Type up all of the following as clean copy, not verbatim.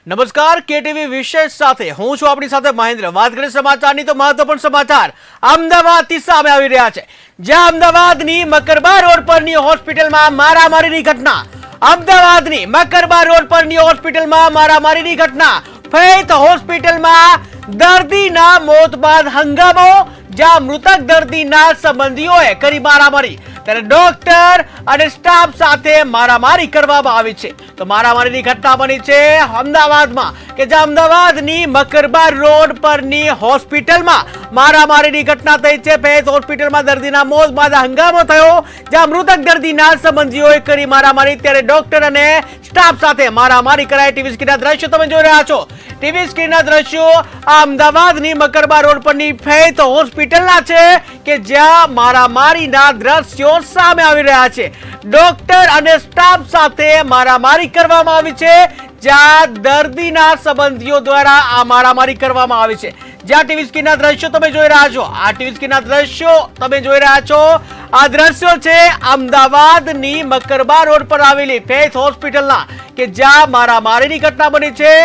નમસ્કાર, કેટીવી વિશેષ સાથે હું છું આપણી સાથે મહેન્દ્ર। વાત કરીએ સમાચારની તો મહત્વપૂર્ણ સમાચાર અમદાવાદથી સામે આવી રહ્યા છે, જ્યાં અમદાવાદની મકરબા રોડ પરની હોસ્પિટલમાં મારામારીની ઘટના। અમદાવાદની મકરબા રોડ પરની હોસ્પિટલમાં મારામારીની ઘટના। ફેથ હોસ્પિટલમાં દર્દીના મોત બાદ હંગામો, જ્યાં મૃતક દર્દીના સંબંધીઓએ કરી મારામારી, ત્યારે ડોક્ટર અને સ્ટાફ સાથે મારામારી કરવામાં આવી છે। તો મારામારીની ઘટના બની છે અમદાવાદમાં, કે જ્યાં અમદાવાદની મકરબા રોડ પરની હોસ્પિટલમાં મારામારીની ઘટના થઈ છે। ફેથ હોસ્પિટલમાં દર્દીના મોત બાદ હંગામો થયો, જ્યાં મૃતક દર્દીના સંબંધીઓએ કરી મારામારી, ત્યારે ડોક્ટર અને સ્ટાફ સાથે મારામારી કરાઈ। ટીવી સ્ક્રીનના દ્રશ્યો તમે જોઈ રહ્યા છો। ટીવી સ્ક્રીનના દ્રશ્યો અમદાવાદની મકરબા રોડ પરની ફેથ હોસ્પિટલના છે, કે જ્યાં મારામારીના દ્રશ્યો સામે આવી રહ્યા છે। ડોક્ટર અને સ્ટાફ સાથે મારામારી કરવામાં આવી છે, જ્યાં દર્દીના સંબંધીઓ દ્વારા આ મારામારી કરવામાં આવી છે। જ્યાં ટીવી સ્ક્રીનના દ્રશ્યો તમે જોઈ રહ્યા છો, આ ટીવી સ્ક્રીનના દ્રશ્યો તમે જોઈ રહ્યા છો, આ દ્રશ્યો છે અમદાવાદની મકરબા રોડ પર આવેલી ફેથ હોસ્પિટલના, કે જ્યાં મારામારીની ઘટના બની છે।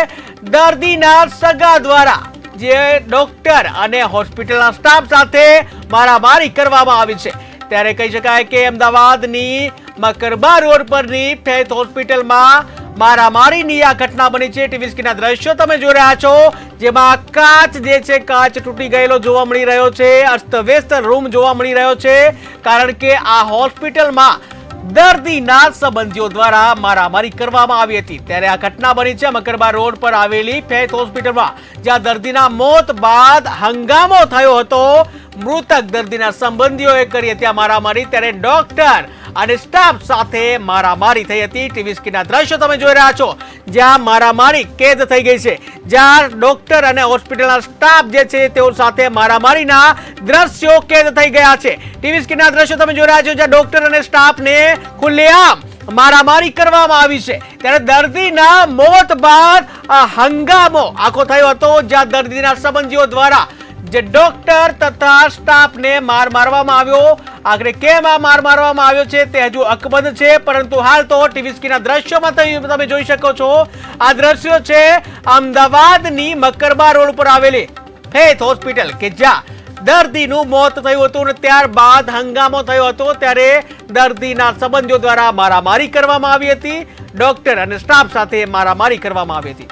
દર્દીના સગા દ્વારા જે ડોક્ટર અને હોસ્પિટલના સ્ટાફ સાથે મારામારી કરવામાં આવી છે। ત્યારે કહી શકાય કે અમદાવાદની મકરબા રોડ પરની ફેથ હોસ્પિટલમાં મારામારીની આ ઘટના બની છે। ટીવી સ્ક્રીનના દ્રશ્યો તમે જોઈ રહ્યા છો, જેમાં કાચ જે છે કાચ તૂટી ગયેલો જોવા મળી રહ્યો છે, અસ્તવ્યસ્ત રૂમ જોવા મળી રહ્યો છે, કારણ કે આ હોસ્પિટલમાં દર્દીના સંબંધીઓ દ્વારા મારામારી કરવામાં આવી હતી। ત્યારે આ ઘટના બની છે મકરબા રોડ પર આવેલી ફેથ હોસ્પિટલમાં, જ્યાં દર્દીના મોત બાદ હંગામો થયો હતો। મૃતક દર્દીના સંબંધીઓએ કરી હતી મારામારી, ત્યારે ડોક્ટર અને સ્ટાફ સાથે મારામારી થઈ હતી। ટીવી સ્ક્રીનના દ્રશ્યો તમે જોઈ રહ્યા છો, જ્યાં મારામારી કેદ થઈ ગઈ છે, જ્યાં ડોક્ટર અને હોસ્પિટલના સ્ટાફ જે છે તેઓ સાથે મારામારીના દ્રશ્યો કેદ થઈ ગયા છે। ટીવી સ્ક્રીનના દ્રશ્યો તમે જોઈ રહ્યા છો, જ્યાં ડોક્ટર અને સ્ટાફને ખુલ્લેઆમ મારામારી કરવામાં આવી છે। ત્યારે દર્દીના મોત બાદ આ હંગામો આખો થયો હતો, જ્યાં દર્દીના સંબંધીઓ દ્વારા જે ડોક્ટર તથા સ્ટાફને માર મારવામાં આવ્યો। આખરે કેમ આ માર મારવામાં આવ્યો છે તે હજુ અકબંધ છે, પરંતુ હાલ તો ટીવી સ્ક્રીનના દ્રશ્યોમાં તમે જોઈ શકો છો, આ દ્રશ્યો છે અમદાવાદની મકરબા રોડ પર આવેલી ફેથ હોસ્પિટલ, કે જ્યાં દર્દીનું મોત થયું હતું અને ત્યારબાદ હંગામો થયો હતો। ત્યારે દર્દીના સંબંધીઓ દ્વારા મારામારી કરવામાં આવી હતી, ડોક્ટર અને સ્ટાફ સાથે મારામારી કરવામાં આવી હતી।